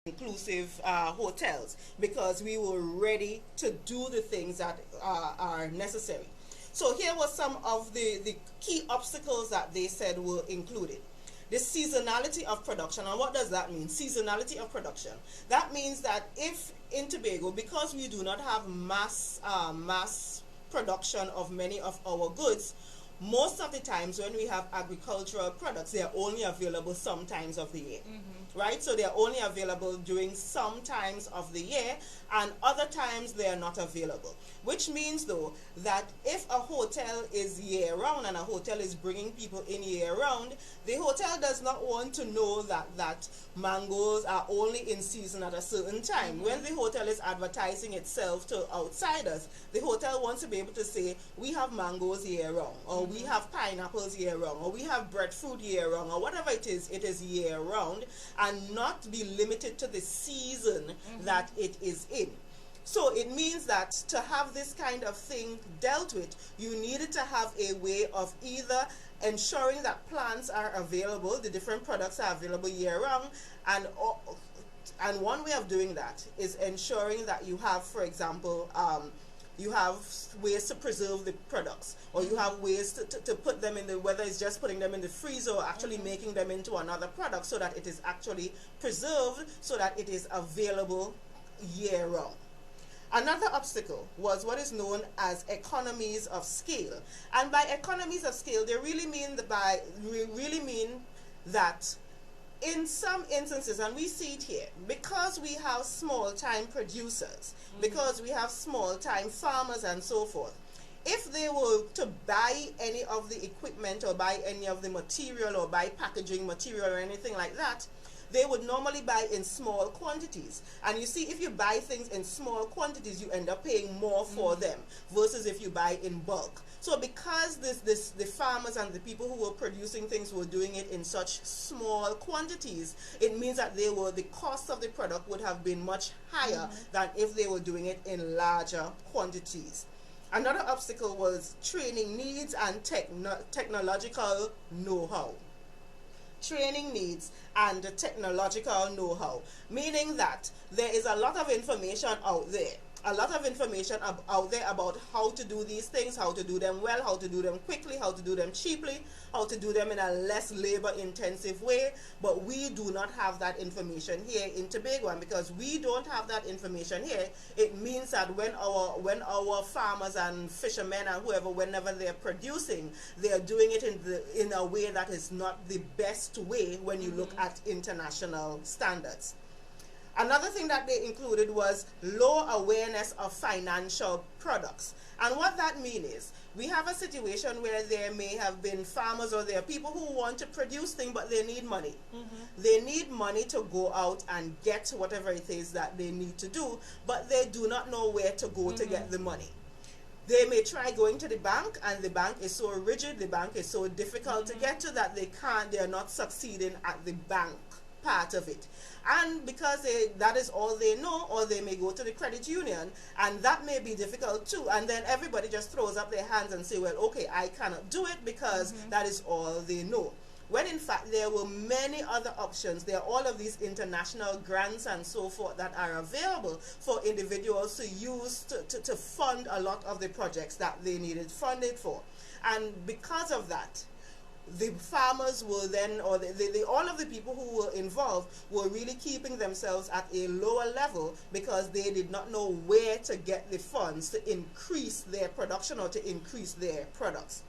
inclusive hotels because we were ready to do the things that are necessary. So here were some of the key obstacles that they said were included. The seasonality of production. And what does that mean? Seasonality of production. That means that if in Tobago, because we do not have mass production of many of our goods, most of the times when we have agricultural products, they are only available some times of the year. Right? So they are only available during some times of the year, and other times they are not available. Which means, though, that if a hotel is year-round and a hotel is bringing people in year-round, the hotel does not want to know that mangoes are only in season at a certain time. When the hotel is advertising itself to outsiders, the hotel wants to be able to say, we have mangoes year-round, or we have pineapples year-round, or we have breadfruit year-round, or whatever it is year-round, and not be limited to the season that it is in. So it means that to have this kind of thing dealt with, you needed to have a way of either ensuring that plants are available, the different products are available year-round, and one way of doing that is ensuring that you have, for example, you have ways to preserve the products, or you have ways to put them in the, whether it's just putting them in the freezer or actually making them into another product so that it is actually preserved, so that it is available year-round. Another obstacle was what is known as economies of scale. And by economies of scale, they really mean that in some instances, and we see it here, because we have small-time producers, because we have small-time farmers and so forth, if they were to buy any of the equipment or buy any of the material or buy packaging material or anything like that, they would normally buy in small quantities. And you see, if you buy things in small quantities, you end up paying more for them versus if you buy in bulk. So because the farmers and the people who were producing things were doing it in such small quantities, it means that the cost of the product would have been much higher than if they were doing it in larger quantities. Another obstacle was training needs and technological know-how. Training needs and technological know-how, meaning that there is a lot of information out there. Out there about how to do these things, how to do them well, how to do them quickly, how to do them cheaply, how to do them in a less labor-intensive way, but we do not have that information here in Tobago. And because we don't have that information here, it means that when our farmers and fishermen and whoever, whenever they're producing, they are doing it in a way that is not the best way when you look at international standards. Another thing that they included was low awareness of financial products. And what that means is we have a situation where there may have been farmers or there are people who want to produce things, but they need money. They need money to go out and get whatever it is that they need to do, but they do not know where to go to get the money. They may try going to the bank, and the bank is so rigid, the bank is so difficult to get to that they are not succeeding at the bank part of it. And because that is all they know, or they may go to the credit union, and that may be difficult too, and then everybody just throws up their hands and say, well, okay, I cannot do it because that is all they know. When in fact there were many other options. There are all of these international grants and so forth that are available for individuals to use to fund a lot of the projects that they needed funded for. And because of that, the farmers were then, or all of the people who were involved were really keeping themselves at a lower level because they did not know where to get the funds to increase their production or to increase their products.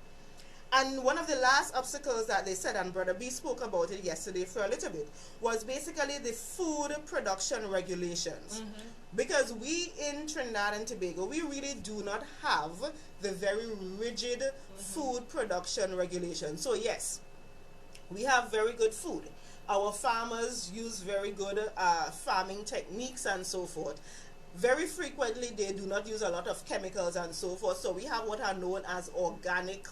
And one of the last obstacles that they said, and Brother B spoke about it yesterday for a little bit, was basically the food production regulations. Because we in Trinidad and Tobago, we really do not have the very rigid food production regulations. So yes, we have very good food. Our farmers use very good farming techniques and so forth. Very frequently, they do not use a lot of chemicals and so forth. So we have what are known as organic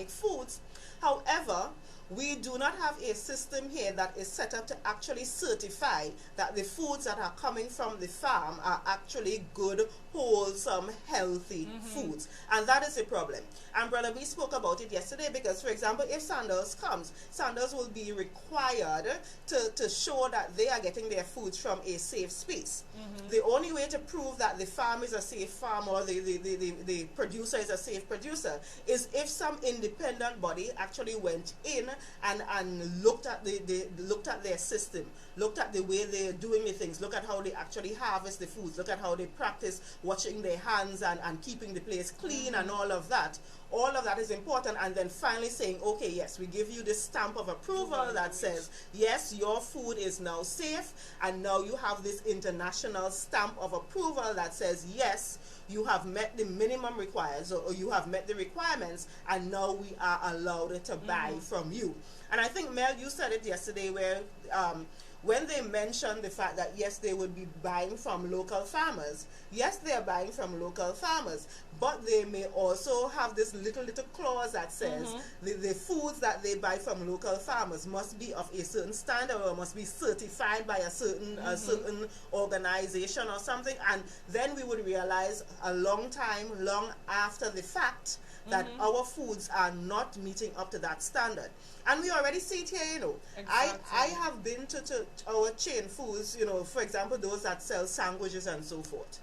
foods. However, we do not have a system here that is set up to actually certify that the foods that are coming from the farm are actually good, wholesome, healthy foods. And that is a problem. And brother, we spoke about it yesterday because, for example, if Sandals comes, Sandals will be required to show that they are getting their foods from a safe space. The only way to prove that the farm is a safe farm or the producer is a safe producer is if some independent body actually went in and looked at looked at their system, looked at the way they're doing the things, look at how they actually harvest the foods, look at how they practice washing their hands and keeping the place clean and all of that. All of that is important, and then finally saying, okay, yes, we give you this stamp of approval that says, yes, your food is now safe, and now you have this international stamp of approval that says, yes, you have met the minimum requires, or you have met the requirements, and now we are allowed to buy from you. And I think, Mel, you said it yesterday where when they mentioned the fact that, yes, they would be buying from local farmers, yes, they are buying from local farmers, but they may also have this little clause that says the foods that they buy from local farmers must be of a certain standard or must be certified by a certain organization or something. And then we would realize a long after the fact that our foods are not meeting up to that standard. And we already see it here, you know. Exactly. I have been to our chain foods, you know, for example, those that sell sandwiches and so forth.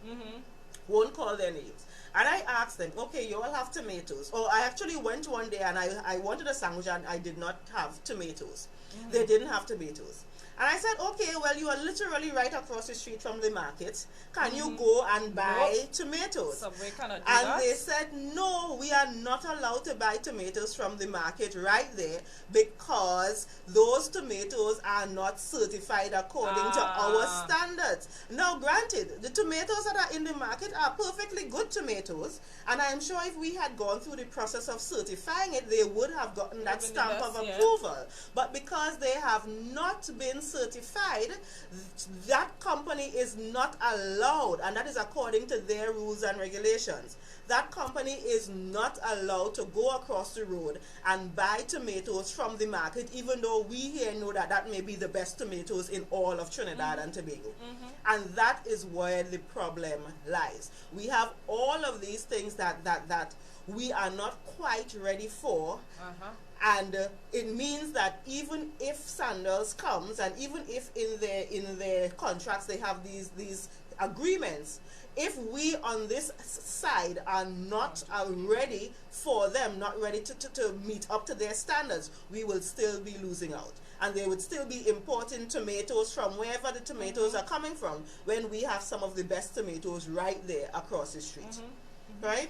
Won't call their names. And I asked them, okay, you all have tomatoes. Or I actually went one day and I wanted a sandwich and I did not have tomatoes. They didn't have tomatoes. And I said, okay, well, you are literally right across the street from the market. Can you go and buy tomatoes? Subway cannot do And that. they said, no, we are not allowed to buy tomatoes from the market right there because those tomatoes are not certified according to our standards. Now, granted, the tomatoes that are in the market are perfectly good tomatoes. And I'm sure if we had gone through the process of certifying it, they would have gotten that stamp of approval. But because they have not been certified, that company is not allowed, and that is according to their rules and regulations. That company is not allowed to go across the road and buy tomatoes from the market, even though we here know that that may be the best tomatoes in all of Trinidad and Tobago. And that is where the problem lies. We have all of these things that we are not quite ready for. And it means that even if Sandals comes, and even if in their contracts they have these agreements, if we on this side are not ready for them, not ready to meet up to their standards, we will still be losing out. And they would still be importing tomatoes from wherever the tomatoes are coming from, when we have some of the best tomatoes right there across the street. Right?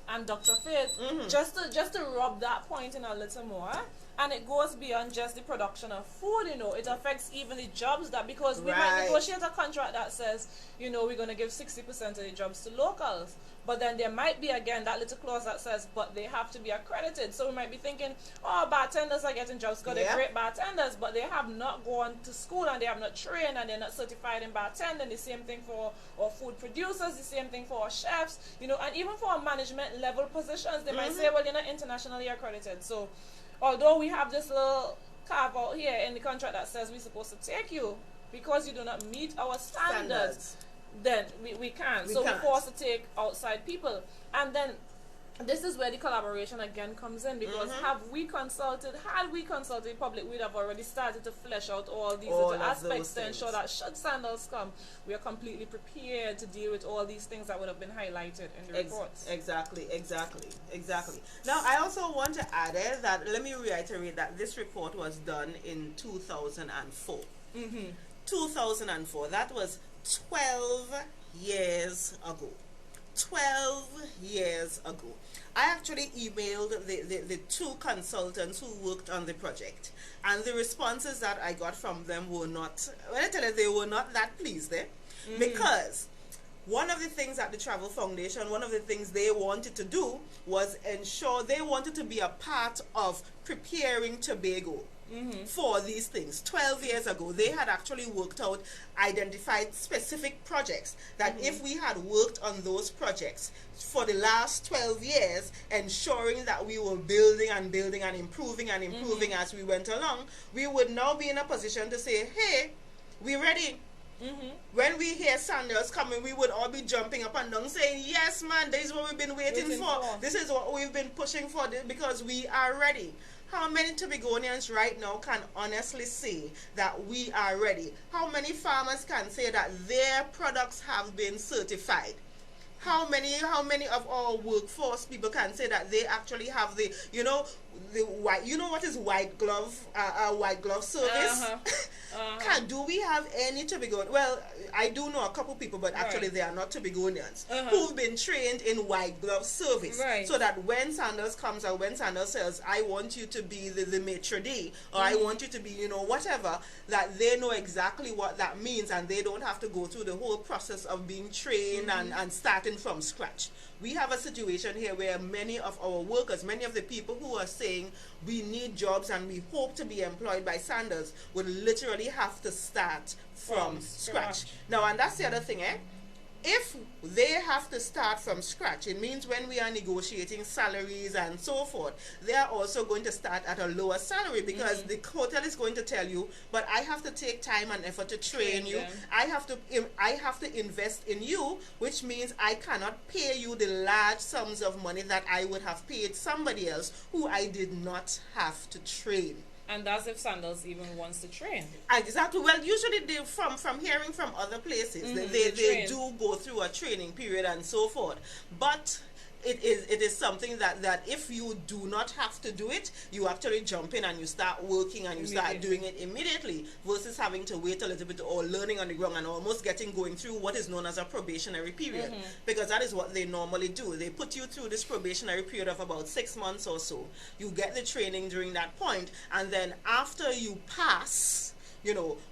And Dr. Faith, just to rub that point in a little more, and it goes beyond just the production of food, you know, it affects even the jobs that, because we might negotiate a contract that says, you know, we're going to give 60% of the jobs to locals. But then there might be, again, that little clause that says, but they have to be accredited. So we might be thinking, oh, bartenders are getting jobs because they're great bartenders, but they have not gone to school and they have not trained and they're not certified in bartending. The same thing for our food producers, the same thing for our chefs, you know, and even for our management level positions, they might say, well, you're not internationally accredited. So although we have this little carve out here in the contract that says we're supposed to take you because you do not meet our standards. Then we can't. We're forced to take outside people. And then this is where the collaboration again comes in, because had we consulted the public, we'd have already started to flesh out all these little aspects to ensure that should Sandals come, we are completely prepared to deal with all these things that would have been highlighted in the reports. Exactly. Now, I also want to add that, let me reiterate that this report was done in 2004. 2004, that was 12 years ago. 12 years ago. I actually emailed the two consultants who worked on the project, and the responses that I got from them were not, when I tell you, they were not that pleased because one of the things at the Travel Foundation, one of the things they wanted to do was ensure, they wanted to be a part of Preparing Tobago. for these things. 12 years ago, they had actually worked out, identified specific projects that if we had worked on those projects for the last 12 years, ensuring that we were building and building and improving as we went along, we would now be in a position to say, hey, we're ready. When we hear Sandals coming, we would all be jumping up and down saying, yes, man, this is what we've been waiting for. This is what we've been pushing for, because we are ready. How many Tobagonians right now can honestly say that we are ready? How many farmers can say that their products have been certified? How many of our workforce people can say that they actually have the white, what is white glove service? Do we have any Tobagonians? Well, I do know a couple people, but actually they are not Tobagonians who've been trained in white glove service, so that when Sandals comes or when Sandals says, I want you to be the maitre d', or I want you to be, whatever, that they know exactly what that means, and they don't have to go through the whole process of being trained and starting from scratch. We have a situation here where many of our workers, many of the people who are saying we need jobs and we hope to be employed by Sandals, would literally have to start from scratch. Now, and that's the other thing, if they have to start from scratch, it means when we are negotiating salaries and so forth, they are also going to start at a lower salary, because the hotel is going to tell you, but I have to take time and effort to train you. I have to invest in you, which means I cannot pay you the large sums of money that I would have paid somebody else who I did not have to train. And that's if Sandals even wants to train. Exactly. Well, usually they, from hearing from other places, they do go through a training period and so forth. But it is something that if you do not have to do it, you actually jump in and you start working and you start doing it immediately, versus having to wait a little bit or learning on the ground and almost going through what is known as a probationary period, because that is what they normally do. They put you through this probationary period of about 6 months or so. You get the training during that point, and then after you pass,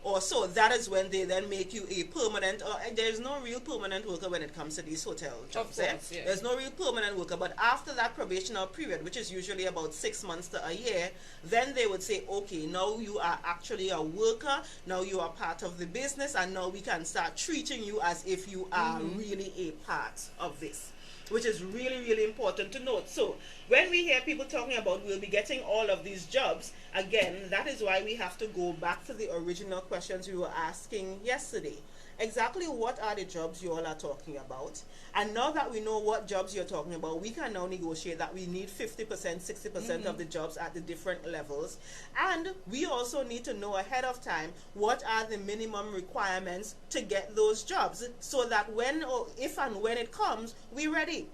or so, that is when they then make you a permanent, there's no real permanent worker when it comes to these hotel jobs. There's no real permanent worker, but after that probationary period, which is usually about 6 months to a year, then they would say, okay, now you are actually a worker, now you are part of the business, and now we can start treating you as if you are really a part of this, which is really, really important to note. So when we hear people talking about we'll be getting all of these jobs, again, that is why we have to go back to the original questions we were asking yesterday. Exactly what are the jobs you all are talking about? And now that we know what jobs you're talking about, we can now negotiate that we need 50%, 60% of the jobs at the different levels. And we also need to know ahead of time what are the minimum requirements to get those jobs, so that when or if and when it comes, we're ready.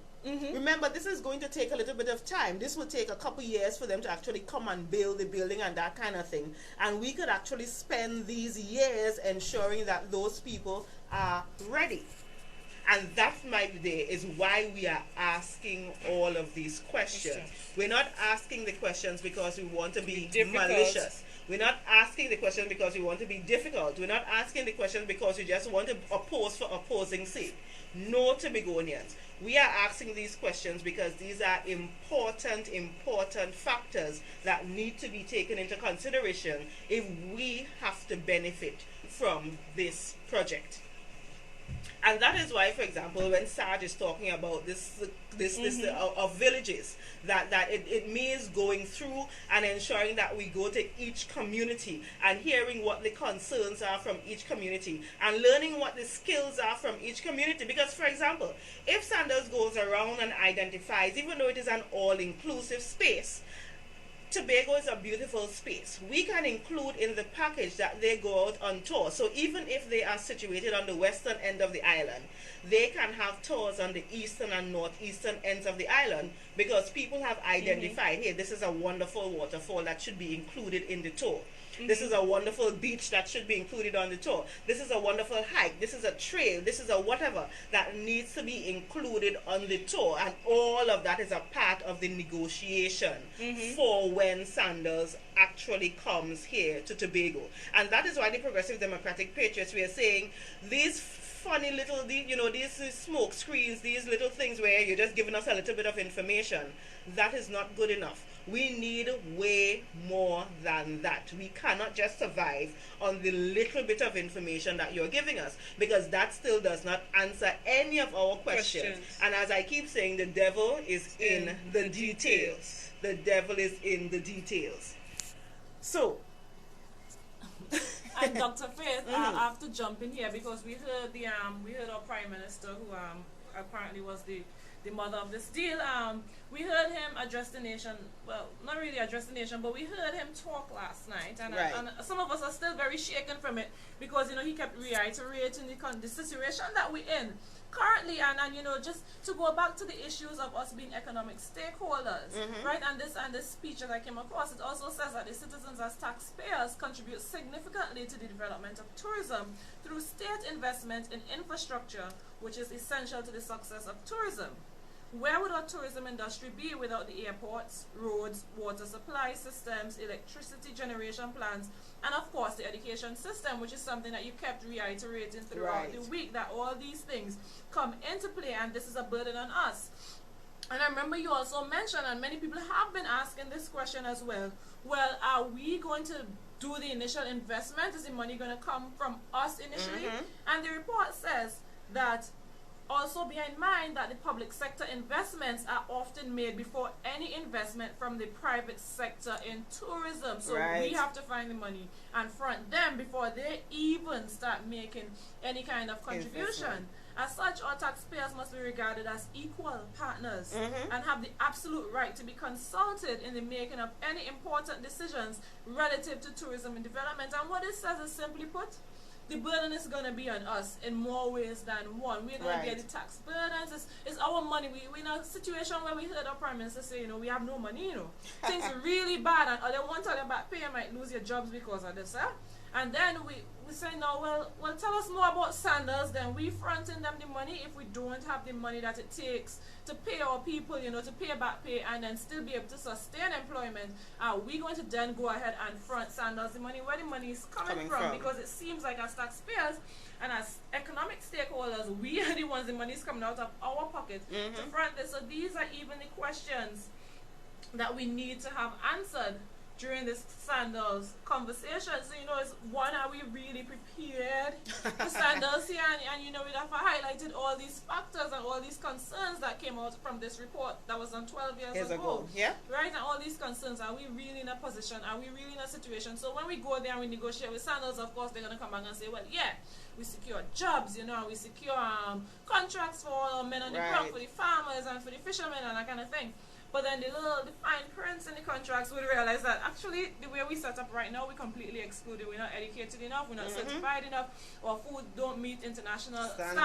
Remember, this is going to take a little bit of time. This will take a couple years for them to actually come and build the building and that kind of thing. And we could actually spend these years ensuring that those people are ready. And that, my day, is why we are asking all of these questions. We're not asking the questions because we want to be malicious. We're not asking the question because we want to be difficult. We're not asking the question because we just want to oppose for opposing sake. No, Tobagonians. We are asking these questions because these are important factors that need to be taken into consideration if we have to benefit from this project. And that is why, for example, when Sarge is talking about this of villages, that it means going through and ensuring that we go to each community and hearing what the concerns are from each community and learning what the skills are from each community. Because, for example, if Sandals goes around and identifies, even though it is an all-inclusive space, Tobago is a beautiful space. We can include in the package that they go out on tour. So even if they are situated on the western end of the island, they can have tours on the eastern and northeastern ends of the island, because people have identified, hey, this is a wonderful waterfall that should be included in the tour. This is a wonderful beach that should be included on the tour. This is a wonderful hike. This is a trail. This is a whatever that needs to be included on the tour. And all of that is a part of the negotiation for when Sandals actually comes here to Tobago. And that is why the Progressive Democratic Patriots, we are saying these funny little, these smoke screens, these little things where you're just giving us a little bit of information, that is not good enough. We need way more than that. We cannot just survive on the little bit of information that you're giving us, because that still does not answer any of our questions. And as I keep saying, the devil is in the details. The devil is in the details. So, and Dr. Faith, I have to jump in here because we heard our Prime Minister, who apparently was the mother of this deal. We heard him address the nation. Well, not really address the nation, but we heard him talk last night, and some of us are still very shaken from it because he kept reiterating the situation that we're in currently, and just to go back to the issues of us being economic stakeholders, right? And this speech that I came across, it also says that the citizens as taxpayers contribute significantly to the development of tourism through state investment in infrastructure, which is essential to the success of tourism. Where would our tourism industry be without the airports, roads, water supply systems, electricity generation plants, and of course the education system, which is something that you kept reiterating throughout the week, that all these things come into play, and this is a burden on us. And I remember you also mentioned, and many people have been asking this question as well, are we going to do the initial investment? Is the money going to come from us initially? And the report says that also bear in mind that the public sector investments are often made before any investment from the private sector in tourism. So we have to find the money and front them before they even start making any kind of contribution. As such, our taxpayers must be regarded as equal partners and have the absolute right to be consulted in the making of any important decisions relative to tourism and development. And what it says is, simply put, the burden is going to be on us in more ways than one. We're going to bear the tax burdens. It's our money. We're in a situation where we heard our Prime Minister say, we have no money, Things are really bad, and they won't tell you about pay, you might lose your jobs because of this, And then we say, no, well, tell us more about Sandals. Then we fronting them the money if we don't have the money that it takes to pay our people, to pay back pay and then still be able to sustain employment. Are we going to then go ahead and front Sandals the money? Where the money is coming from? Because it seems like as taxpayers and as economic stakeholders, we are the ones the money is coming out of our pocket to front this. So these are even the questions that we need to have answered during this Sandals conversation. So, it's one, are we really prepared for Sandals here? And we have highlighted all these factors and all these concerns that came out from this report that was done 12 years ago. Right? And all these concerns, are we really in a position? Are we really in a situation? So when we go there and we negotiate with Sandals, of course, they're going to come back and say, well, yeah, we secure jobs, and we secure contracts for all our men on the ground, for the farmers and for the fishermen and that kind of thing. But then the fine prints in the contracts would realize that actually the way we set up right now, we're completely excluded. We're not educated enough, we're not certified enough, our food don't meet international standards.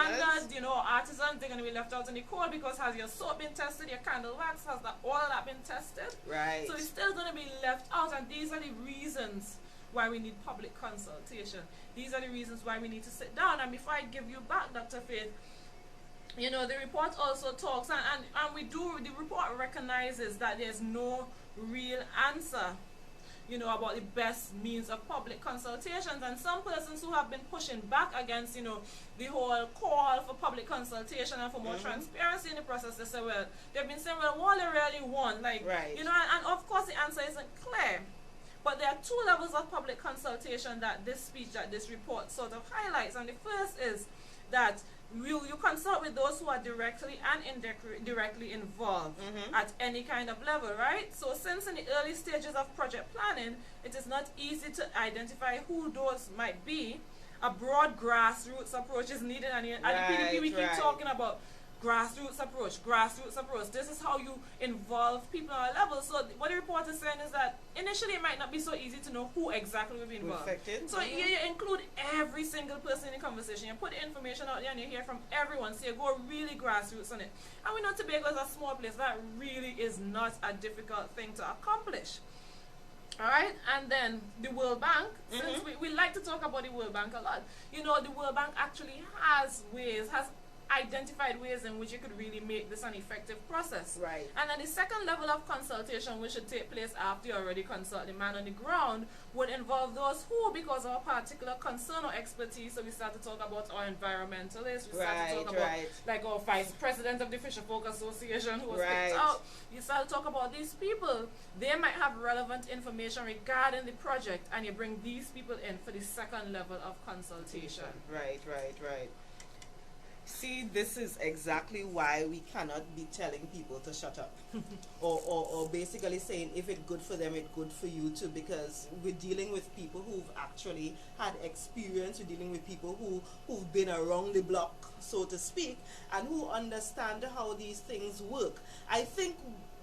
Artisans, they're going to be left out in the cold because has your soap been tested, your candle wax, has all of that been tested? So it's still going to be left out, and these are the reasons why we need public consultation. These are the reasons why we need to sit down. And before I give you back, Dr. Faith, the report also talks, and the report recognizes that there's no real answer, about the best means of public consultations. And some persons who have been pushing back against, the whole call for public consultation and for more transparency in the process, they say, they've been saying, what they really want, and of course the answer isn't clear. But there are two levels of public consultation that this report sort of highlights. And the first is that you consult with those who are directly and indirectly involved at any kind of level, right? So since in the early stages of project planning, it is not easy to identify who those might be, a broad grassroots approach is needed. And at the PDP we keep talking about grassroots approach. This is how you involve people on a level. So what the report is saying is that initially it might not be so easy to know who exactly will be involved. So you include every single person in the conversation. You put the information out there and you hear from everyone. So you go really grassroots on it. And we know Tobago is a small place. That really is not a difficult thing to accomplish. Alright, and then the World Bank, since we like to talk about the World Bank a lot, the World Bank actually has ways, has identified ways in which you could really make this an effective process. Right. And then the second level of consultation, which should take place after you already consult the man on the ground, would involve those who, because of a particular concern or expertise, so we start to talk about our environmentalists, we start to talk about like our vice president of the Fisher Folk Association who was picked out. You start to talk about these people. They might have relevant information regarding the project, and you bring these people in for the second level of consultation. Right. See, this is exactly why we cannot be telling people to shut up. or basically saying if it's good for them, it's good for you too, because we're dealing with people who've actually had experience, we're dealing with people who've been around the block, so to speak, and who understand how these things work. I think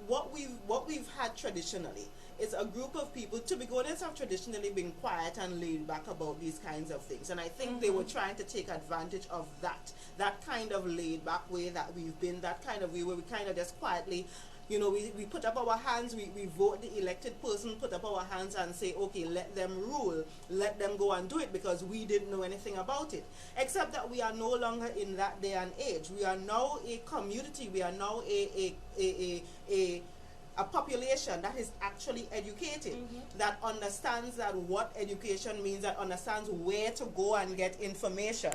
what we've had traditionally is a group of people. Tobagonians have traditionally been quiet and laid back about these kinds of things, and I think they were trying to take advantage of that kind of laid back way that we've been, that kind of way where we kind of just quietly, we put up our hands, we vote the elected person, put up our hands and say, okay, let them rule, let them go and do it, because we didn't know anything about it. Except that we are no longer in that day and age. We are now a community, we are now a population that is actually educated, that understands that what education means, that understands where to go and get information,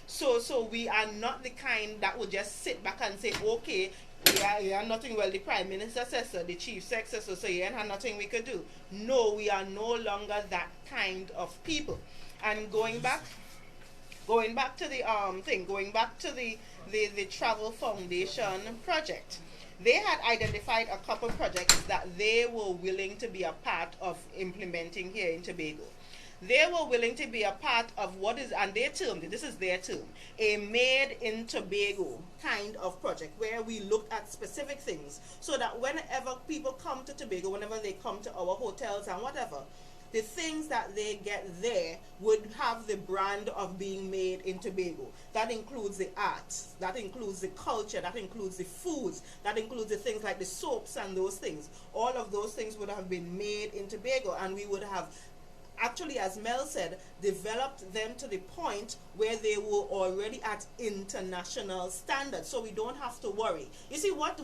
So we are not the kind that would just sit back and say, okay, yeah, nothing, well, the Prime Minister says so, the Chief says so yeah, nothing we could do. No, we are no longer that kind of people. And going back to the Travel Foundation project, they had identified a couple projects that they were willing to be a part of implementing here in Tobago. They were willing to be a part of what is, and they termed it, this is their term, a Made in Tobago kind of project, where we look at specific things, so that whenever people come to Tobago, whenever they come to our hotels and whatever, the things that they get there would have the brand of being made in Tobago. That includes the arts, that includes the culture, that includes the foods, that includes the things like the soaps and those things. All of those things would have been made in Tobago, and we would have actually, as Mel said, developed them to the point where they were already at international standards, so we don't have to worry. You see, what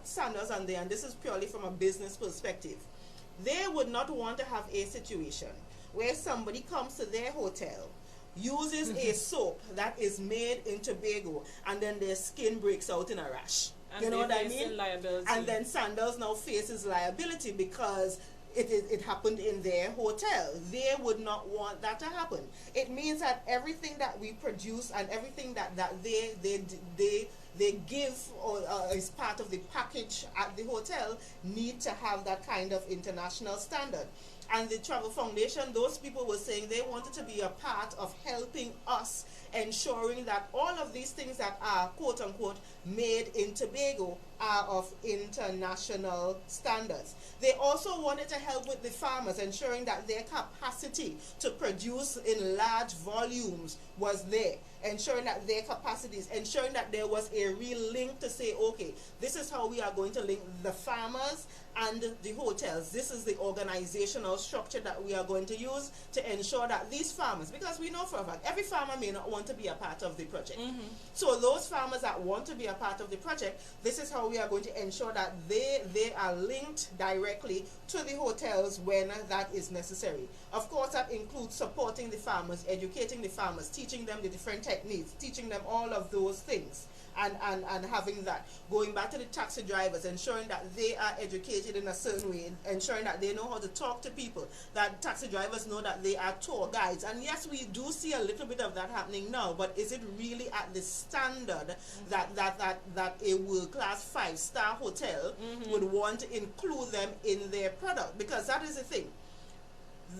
Sandals and they, and this is purely from a business perspective, they would not want to have a situation where somebody comes to their hotel, uses a soap that is made in Tobago, and then their skin breaks out in a rash. And you know what I mean? Liability. And then Sandals now faces liability because it happened in their hotel. They would not want that to happen. It means that everything that we produce and everything that they give or is part of the package at the hotel need to have that kind of international standard. And the Travel Foundation, those people were saying they wanted to be a part of helping us, ensuring that all of these things that are quote unquote made in Tobago are of international standards. They also wanted to help with the farmers, ensuring that their capacity to produce in large volumes was there, ensuring that their capacities, ensuring that there was a real link to say, okay, this is how we are going to link the farmers and the hotels. This is the organizational structure that we are going to use to ensure that these farmers, because we know for a fact every farmer may not want to be a part of the project. So those farmers that want to be a part of the project, this is how we are going to ensure that they are linked directly to the hotels when that is necessary. Of course, that includes supporting the farmers, educating the farmers, teaching them the different techniques, teaching them all of those things. And having that, going back to the taxi drivers, ensuring that they are educated in a certain way, ensuring that they know how to talk to people, that taxi drivers know that they are tour guides. And yes, we do see a little bit of that happening now, but is it really at the standard that a world-class 5-star hotel would want to include them in their product? Because that is the thing.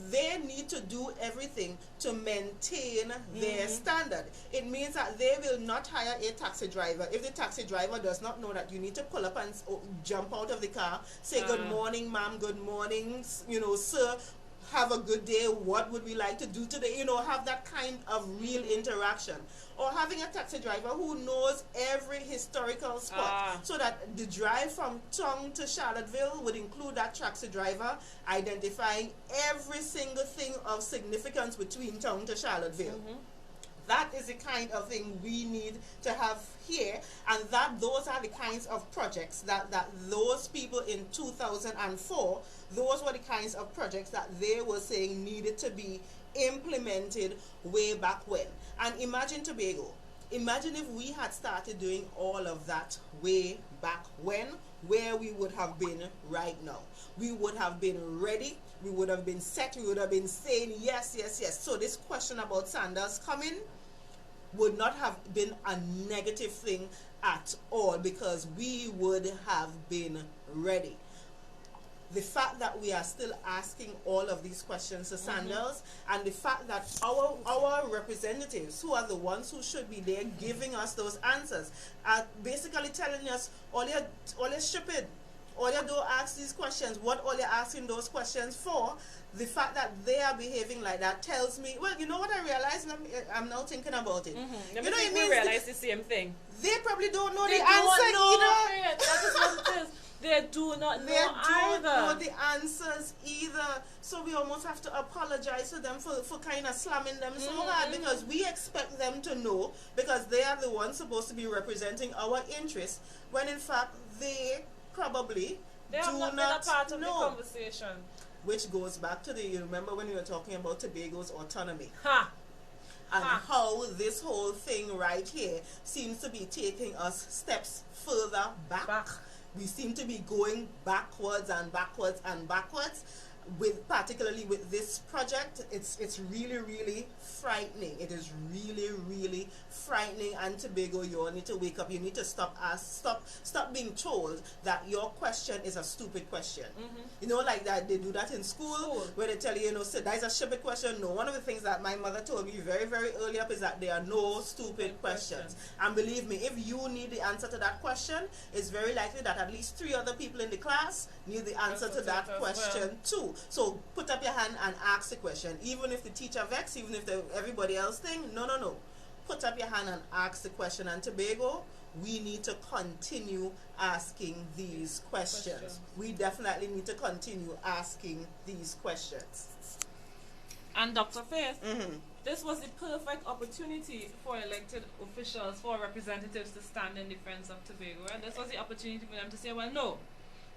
They need to do everything to maintain their standard. It means that they will not hire a taxi driver if the taxi driver does not know that you need to pull up and jump out of the car, say good morning ma'am, good morning, sir, have a good day, what would we like to do today, have that kind of real interaction. Or having a taxi driver who knows every historical spot, so that the drive from Tongue to Charlottesville would include that taxi driver identifying every single thing of significance between Tongue to Charlottesville. That is the kind of thing we need to have here, and those are the kinds of projects that those people in 2004, those were the kinds of projects that they were saying needed to be implemented way back when. And imagine Tobago. Imagine if we had started doing all of that way back when, where we would have been right now. We would have been ready, we would have been set, we would have been saying yes, yes, yes. So this question about Sandals coming would not have been a negative thing at all, because we would have been ready. The fact that we are still asking all of these questions to Sandals, and the fact that our representatives, who are the ones who should be there giving us those answers, are basically telling us, all you're stupid, all you don't ask these questions, what all you're asking those questions for. The fact that they are behaving like that tells me, well, you know what I realized, and I'm now thinking about it. You know, we realize the same thing. They probably don't know the answer either. That is what it is. They do not know They don't know the answers either. So we almost have to apologize to them for kind of slamming them so hard, because we expect them to know, because they are the ones supposed to be representing our interests, when in fact they probably have not been a part of the conversation. Which goes back to you remember when we were talking about Tobago's autonomy? And how this whole thing right here seems to be taking us steps further back. We seem to be going backwards and backwards and backwards, particularly with this project. It's really, really frightening. It is really, really frightening. And Tobago, you all need to wake up. You need to stop being told that your question is a stupid question. You know, like that they do that in school, where they tell you, so that is a stupid question. No, one of the things that my mother told me very, very early up is that there are no stupid questions. And believe me, if you need the answer to that question, it's very likely that at least 3 other people in the class need the answer to that question too. So put up your hand and ask the question. Even if the teacher vexed, even if everybody else think, no. Put up your hand and ask the question. And Tobago, we need to continue asking these questions. We definitely need to continue asking these questions. And Dr. Faith, this was the perfect opportunity for elected officials, for representatives to stand in defense of Tobago. And this was the opportunity for them to say, well, no,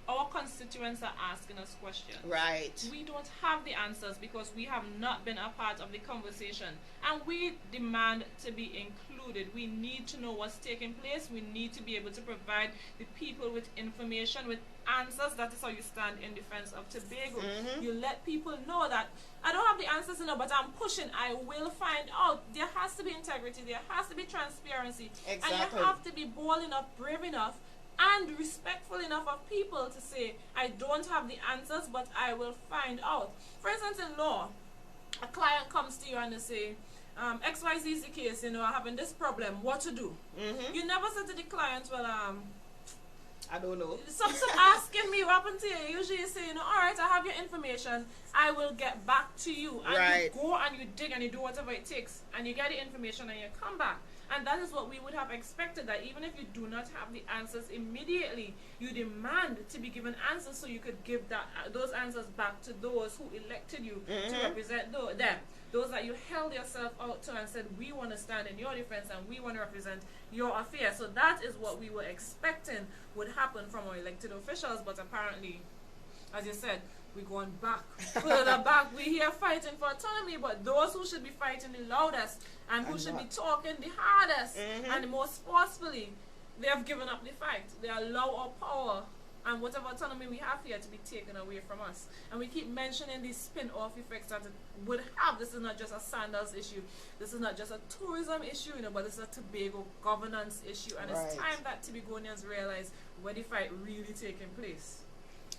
our constituents are asking us questions. Right. We don't have the answers because we have not been a part of the conversation. And we demand to be included. We need to know what's taking place. We need to be able to provide the people with information, with answers. That is how you stand in defense of Tobago. You let people know that I don't have the answers, but I'm pushing. I will find out. There has to be integrity. There has to be transparency. Exactly. And you have to be bold enough, brave enough, and respectful enough of people to say, I don't have the answers, but I will find out. For instance, in law, a client comes to you and they say, XYZ is the case, I'm having this problem, what to do? You never say to the client, well, I don't know. Stop asking me what happened to you. Usually you say, all right, I have your information, I will get back to you. And you go and you dig and you do whatever it takes, and you get the information and you come back. And that is what we would have expected, that even if you do not have the answers immediately, you demand to be given answers so you could give those answers back to those who elected you to represent them. Those that you held yourself out to and said, we want to stand in your defense and we want to represent your affairs. So that is what we were expecting would happen from our elected officials. But apparently, as you said, we're going back, further back. We're here fighting for autonomy, but those who should be fighting the loudest and who should be talking the hardest and the most forcefully, they have given up the fight. They allow our power and whatever autonomy we have here to be taken away from us. And we keep mentioning these spin-off effects that it would have. This is not just a Sandals issue. This is not just a tourism issue, but it's a Tobago governance issue. And it's time that Tobagonians realize where the fight really taking place.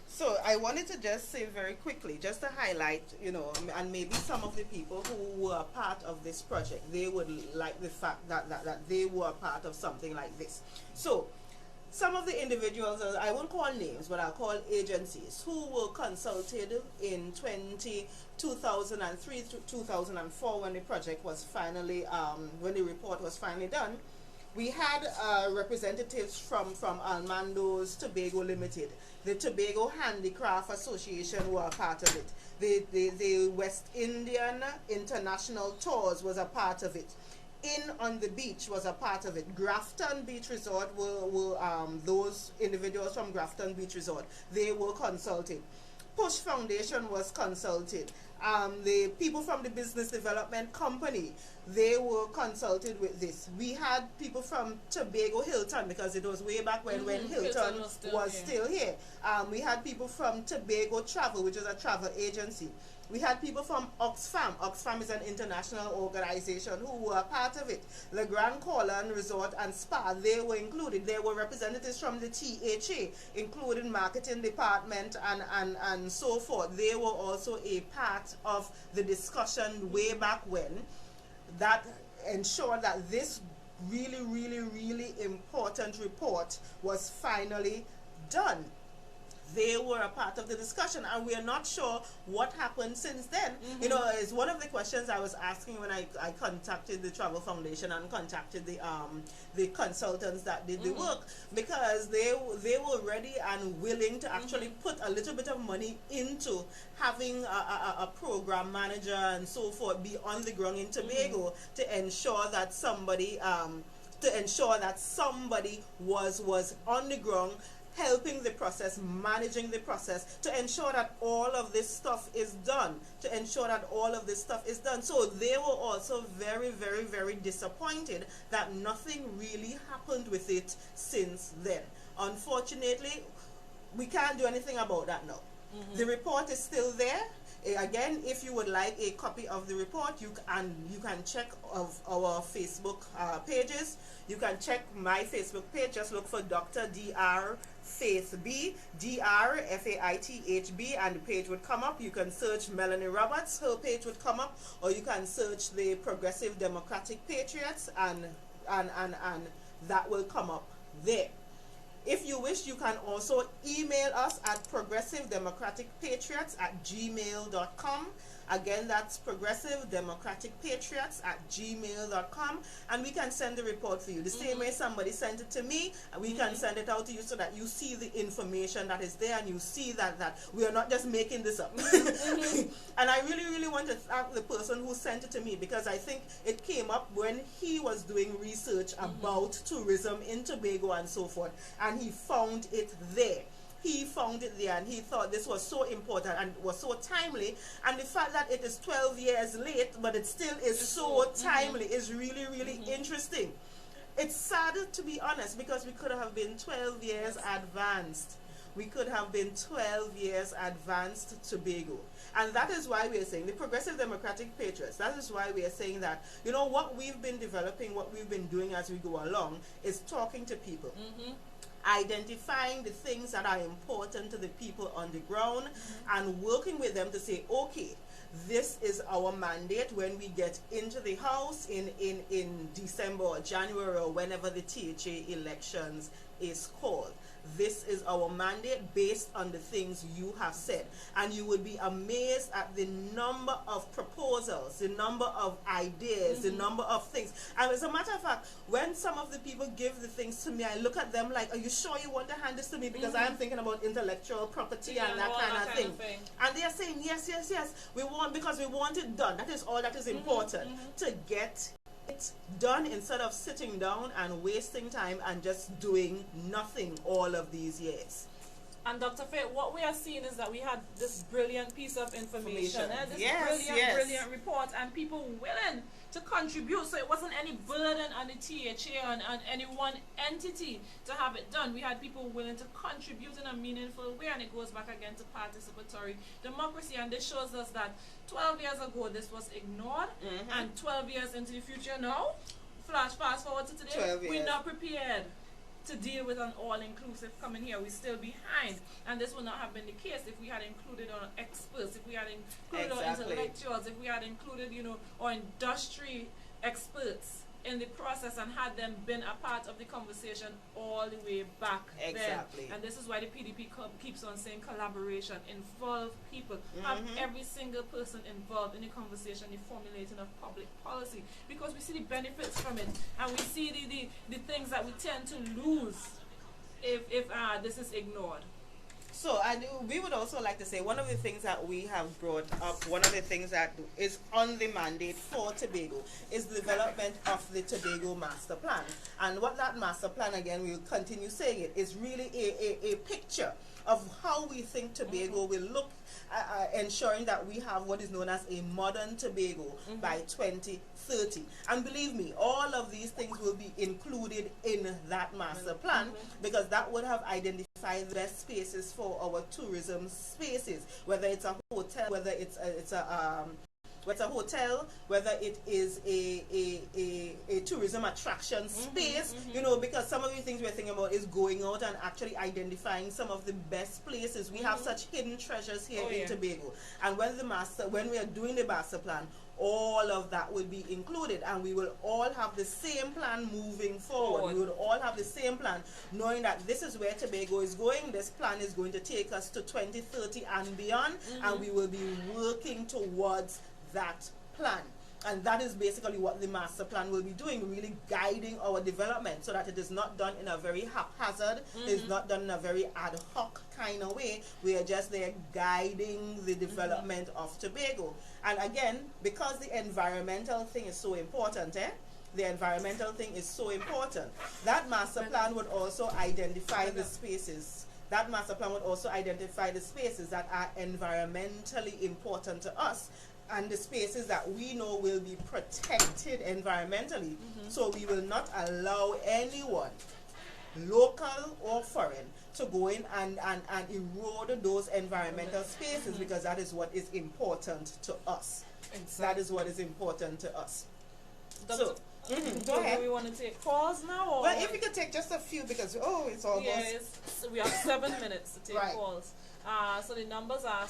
So I wanted to just say very quickly, just to highlight, and maybe some of the people who were part of this project, they would like the fact that they were part of something like this. So some of the individuals, I won't call names, but I'll call agencies, who were consulted in 2003 to 2004 when the project was finally, when the report was finally done. We had representatives from Almando's Tobago Limited. The Tobago Handicraft Association were a part of it. The West Indian International Tours was a part of it. Inn on the Beach was a part of it. Grafton Beach Resort were those individuals from Grafton Beach Resort, they were consulted. Push Foundation was consulted. The people from the Business Development Company, they were consulted with this. We had people from Tobago Hilton, because it was way back when Hilton was still here. We had people from Tobago Travel, which is a travel agency. We had people from Oxfam. Oxfam is an international organization who were a part of it. The Grand Corlan Resort and Spa, they were included. There were representatives from the THA, including marketing department and so forth. They were also a part of the discussion way back when, that ensured that this really, really, really important report was finally done. They were a part of the discussion, and we are not sure what happened since then. You know, it's one of the questions I was asking when I contacted the Travel Foundation and contacted the consultants that did the work, because they were ready and willing to actually put a little bit of money into having a program manager and so forth be on the ground in Tobago to ensure that somebody was on the ground, helping the process, managing the process, to ensure that all of this stuff is done, So they were also very, very, very disappointed that nothing really happened with it since then. Unfortunately, we can't do anything about that now. The report is still there. Again, if you would like a copy of the report, you can check of our Facebook pages. You can check my Facebook page. Just look for Dr. Dr. Faith B, Dr. Faithb, and the page would come up. You can search Melanie Roberts, her page would come up, or you can search the Progressive Democratic Patriots, and that will come up there. If you wish, you can also email us at progressivedemocraticpatriots@gmail.com. Again, that's progressivedemocraticpatriots@gmail.com, and we can send the report for you. The same way somebody sent it to me, we can send it out to you, so that you see the information that is there, and you see that we are not just making this up. And I really, really want to thank the person who sent it to me, because I think it came up when he was doing research about tourism in Tobago and so forth, and he found it there. And he thought this was so important and was so timely, and the fact that it is 12 years late but it still is so timely is really, really interesting. It's sad, to be honest, because we could have been 12 years advanced. Tobago. And that is why we are saying, the Progressive Democratic Patriots, that is why we are saying that, you know, what we've been developing, what we've been doing as we go along, is talking to people. Identifying the things that are important to the people on the ground, and working with them to say, okay, this is our mandate when we get into the House in December or January, or whenever the THA elections is called. This is our mandate based on the things you have said. And you would be amazed at the number of proposals, the number of ideas, the number of things. And as a matter of fact, when some of the people give the things to me, I look at them like, are you sure you want to hand this to me? Because I am thinking about intellectual property and that kind of thing. And they are saying, yes, we want, because we want it done. That is all that is important, to get it done, instead of sitting down and wasting time and just doing nothing all of these years. And Dr. Faye, what we are seeing is that we had this brilliant piece of information, this brilliant report, and people willing to contribute. So it wasn't any burden on the THA and any one entity to have it done. We had people willing to contribute in a meaningful way, and it goes back again to participatory democracy. And this shows us that 12 years ago this was ignored, and 12 years into the future now, fast forward to today, we're not prepared to deal with an all-inclusive coming here. We're still behind, and this would not have been the case if we had included our experts, if we had included our intellectuals, if we had included, you know, our industry experts in the process, and had them been a part of the conversation all the way back then. And this is why the PDP keeps on saying collaboration, involve people, have every single person involved in the conversation, the formulating of public policy, because we see the benefits from it, and we see the things that we tend to lose if this is ignored. So, and we would also like to say one of the things that we have brought up, one of the things that is on the mandate for Tobago is the development of the Tobago Master Plan. And what that Master Plan, again, we'll continue saying it, is really a picture of how we think Tobago will look, ensuring that we have what is known as a modern Tobago by 2030. And believe me, all of these things will be included in that master plan, because that would have identified the best spaces for our tourism spaces, whether it's a hotel, whether it's a hotel, whether it is a tourism attraction space, you know, because some of the things we're thinking about is going out and actually identifying some of the best places. We have such hidden treasures here in Tobago. And when we are doing the master plan, all of that will be included, and we will all have the same plan moving forward. We will all have the same plan, knowing that this is where Tobago is going. This plan is going to take us to 2030 and beyond, and we will be working towards that plan. And that is basically what the master plan will be doing, really guiding our development, so that it is not done in a very haphazard, it's not done in a very ad hoc kind of way. We are just there guiding the development of Tobago. And again, because the environmental thing is so important, the environmental thing is so important, that master plan would also identify the spaces. That master plan would also identify the spaces that are environmentally important to us, and the spaces that we know will be protected environmentally. So we will not allow anyone, local or foreign, to go in and erode those environmental spaces, because that is what is important to us. That is what is important to us. So, go ahead. Do we want to take calls now? Or well, if we could take just a few, because it's almost... Yes, we have 7 minutes to take calls. So the numbers are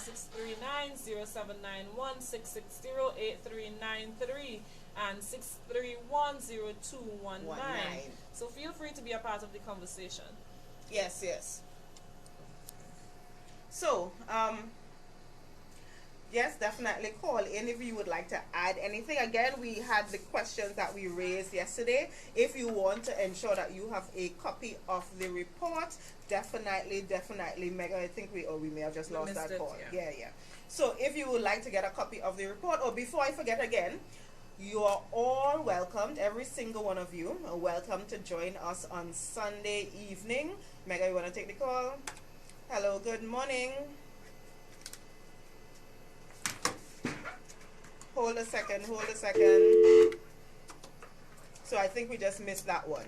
639-0791-660-8393 and 631-0219. So feel free to be a part of the conversation. Yes, yes. So, yes, definitely call in if you would like to add anything. Again, we had the questions that we raised yesterday. If you want to ensure that you have a copy of the report, definitely, Mega, I think we may have just lost that call. Yeah. So if you would like to get a copy of the report, or before I forget again, you are all welcomed, every single one of you are welcome to join us on Sunday evening. Mega, you want to take the call? Hello, good morning. Hold a second. So I think we just missed that one.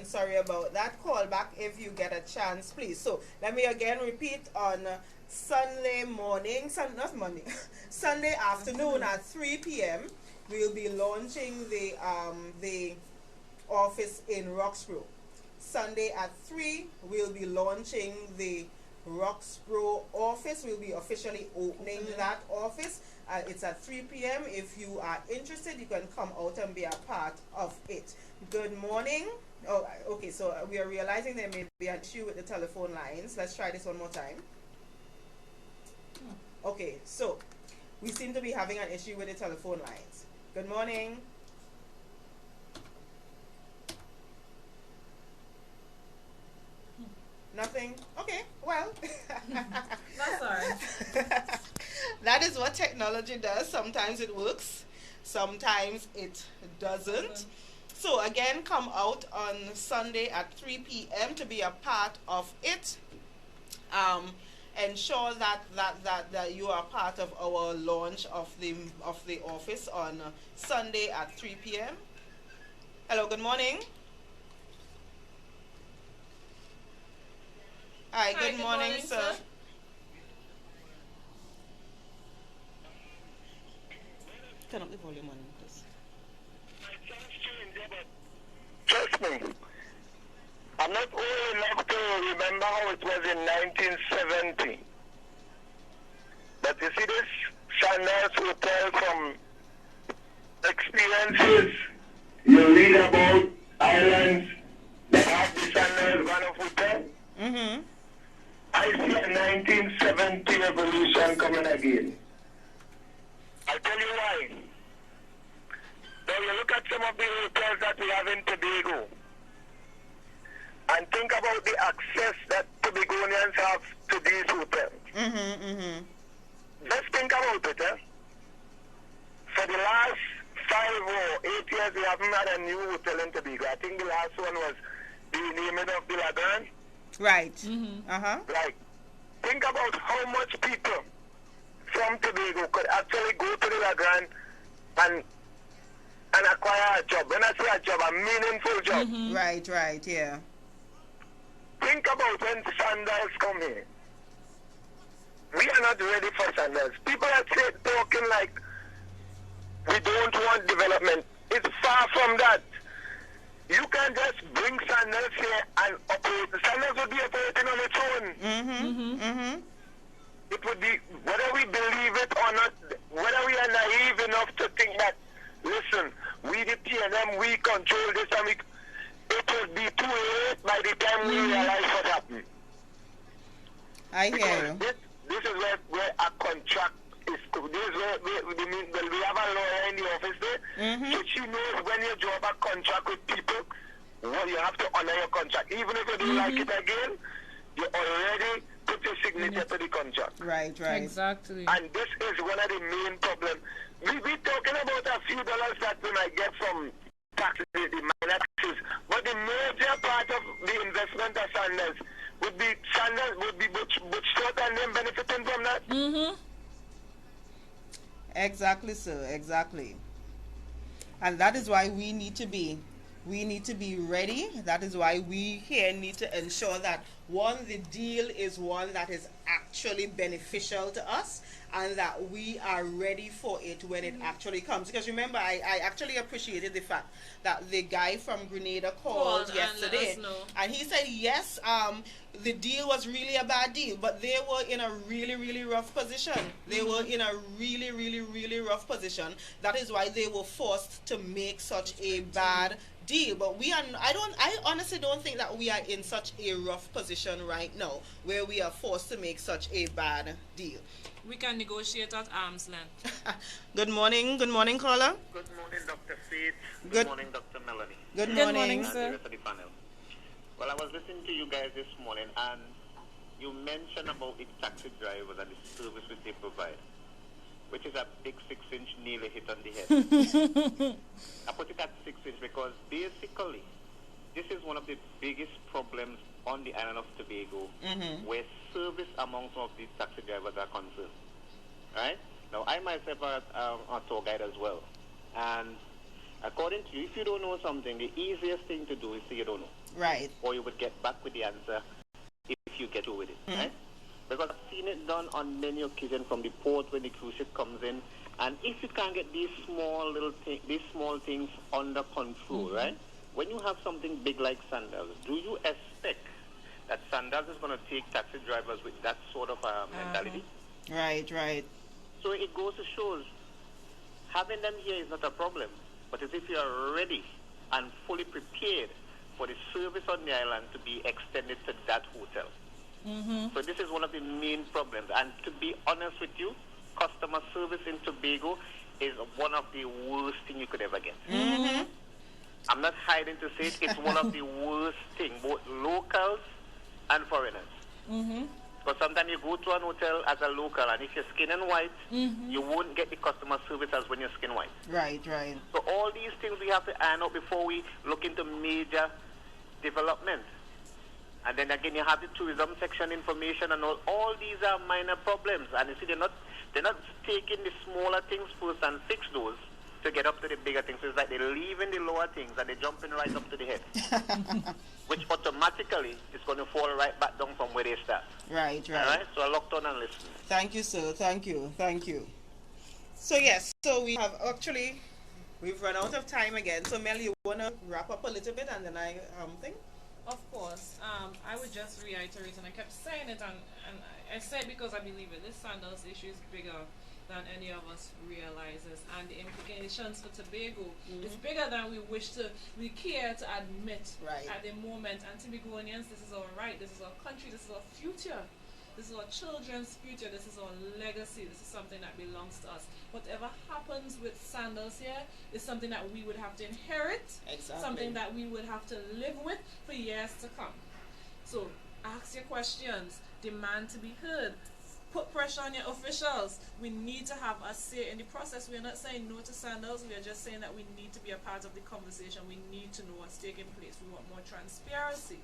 Sorry about that. Call back if you get a chance, please. So let me again repeat, on Sunday morning, Sunday afternoon at 3 p.m. we'll be launching the office in Roxborough. Sunday at 3 we'll be launching the Roxborough office. We'll be officially opening that office. It's at 3 p.m. If you are interested, you can come out and be a part of it. Good morning. Oh, okay, so we are realizing there may be an issue with the telephone lines. Let's try this one more time. Okay, so we seem to be having an issue with the telephone lines. Good morning. Nothing? Okay, well. That's all right. That is what technology does. Sometimes it works, sometimes it doesn't. So again, come out on Sunday at 3 p.m. to be a part of it. Ensure that you are part of our launch of the office on Sunday at 3 p.m. Hello, good morning. Hi, good morning, sir. Turn up the volume on this. Trust me, I'm not old enough to remember how it was in 1970. But you see this Sandals hotel, from experiences you read about islands that have the Sandals Van of Hotel. I see a 1970 revolution coming again. I'll tell you why. Now you look at some of the hotels that we have in Tobago and think about the access that Tobagonians have to these hotels. Just think about it, eh? For the last 5 or 8 years, we haven't had a new hotel in Tobago. I think the last one was the naming of the Lagoon. Right. Like, think about how much people from Tobago could actually go to the Lagoon and acquire a job. When I say a job, a meaningful job. Right, yeah. Think about when Sandals come here. We are not ready for Sandals. People are talking like we don't want development. It's far from that. You can just bring Sandals here and operate. Sandals would be operating on its own. It would be, whether we believe it or not, whether we are naive enough to think that, listen, we the PNM, we control this, and it would be too late by the time we realize what happened. I hear you. This is where a contract is. This is where we have a lawyer in the office there, so she knows when you draw a contract with people, well, you have to honor your contract. Even if you don't like it again, you already put your signature to the contract. Right. Exactly. And this is one of the main problems. We're talking about a few dollars that we might get from taxes, the minor taxes, but the major part of the investment of Sandals would be Butch Sturt and them benefiting from that. Exactly, sir. Exactly. And that is why we need to be ready. That is why we here need to ensure that, one, the deal is one that is actually beneficial to us, and that we are ready for it when it actually comes. Because remember, I actually appreciated the fact that the guy from Grenada called yesterday, and he said, yes, the deal was really a bad deal, but they were in a really rough position. They were in a really rough position. That is why they were forced to make such a bad deal. But I honestly don't think that we are in such a rough position right now where we are forced to make such a bad deal. We can negotiate at arm's length. Good morning, caller. Good morning, Dr. Faith. Good morning, Dr. Melanie. Good morning, sir. Well, I was listening to you guys this morning, and you mentioned about the taxi drivers and the service which they provide, which is a big 6-inch nearly hit on the head. I put it at 6-inch because basically this is one of the biggest problems on the island of Tobago, where service among some of these taxi drivers are concerned. Right? Now, I myself am a tour guide as well. And according to you, if you don't know something, the easiest thing to do is say you don't know. Right. Or you would get back with the answer if you get through with it. Right? Because I've seen it done on many occasions from the port when the cruise ship comes in. And if you can't get these small things under control, right? When you have something big like Sandals, do you expect that Sandals is going to take taxi drivers with that sort of mentality? Right. So it goes to shows having them here is not a problem, but it's if you are ready and fully prepared for the service on the island to be extended to that hotel. So this is one of the main problems. And to be honest with you, customer service in Tobago is one of the worst thing you could ever get. I'm not hiding to say it. It's one of the worst things, both locals and foreigners. Because sometimes you go to an hotel as a local, and if you're skin and white, you won't get the customer service as when you're skin white. Right. So all these things we have to iron out before we look into major development. And then again, you have the tourism section information and all these are minor problems. And you see, they're not taking the smaller things first and fix those to get up to the bigger things. So it's like they're leaving the lower things and they're jumping right up to the head. Which automatically is going to fall right back down from where they start. Right. All right? So I locked on and listen. Thank you, sir. Thank you. So yes, we've run out of time again. So Mel, you want to wrap up a little bit and then I think? Of course. I would just reiterate, and I kept saying it, and I say it because I believe it. This Sandals issue is bigger than any of us realizes, and the implications for Tobago is bigger than we care to admit at the moment. And Tobagonians, this is our right, this is our country, this is our future, this is our children's future, this is our legacy, this is something that belongs to us. Whatever happens with Sandals here is something that we would have to inherit, something that we would have to live with for years to come. So Ask your questions. Demand to be heard. Put pressure on your officials. We need to have a say in the process. We are not saying no to Sandals. We are just saying that we need to be a part of the conversation. We need to know what's taking place. We want more transparency.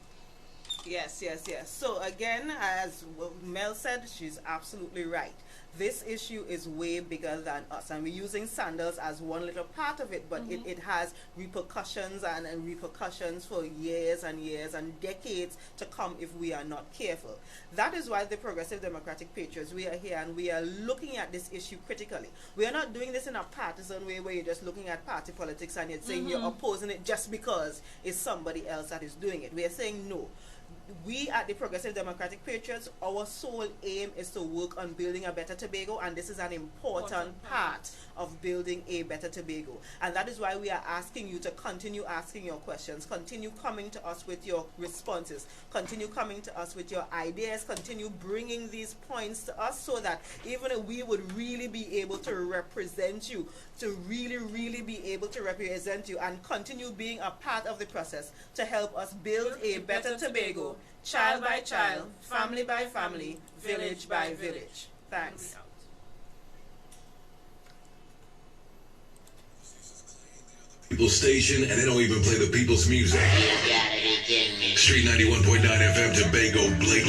Yes. So again, as Mel said, she's absolutely right. This issue is way bigger than us, and we're using Sandals as one little part of it, but it has repercussions and repercussions for years and years and decades to come if we are not careful. That is why the Progressive Democratic Patriots, we are here and we are looking at this issue critically. We are not doing this in a partisan way where you're just looking at party politics and you're saying you're opposing it just because it's somebody else that is doing it. We are saying no. We at the Progressive Democratic Patriots, our sole aim is to work on building a better Tobago, and this is an important part of building a better Tobago. And that is why we are asking you to continue asking your questions, continue coming to us with your responses, continue coming to us with your ideas, continue bringing these points to us so that even if we would really be able to represent you, to really be able to represent you and continue being a part of the process to help us build a better Tobago, child by child, family by family, village by village. Thanks. People's station, and they don't even play the people's music. You gotta be kidding me. Street 91.9 FM, Tobago, Blake.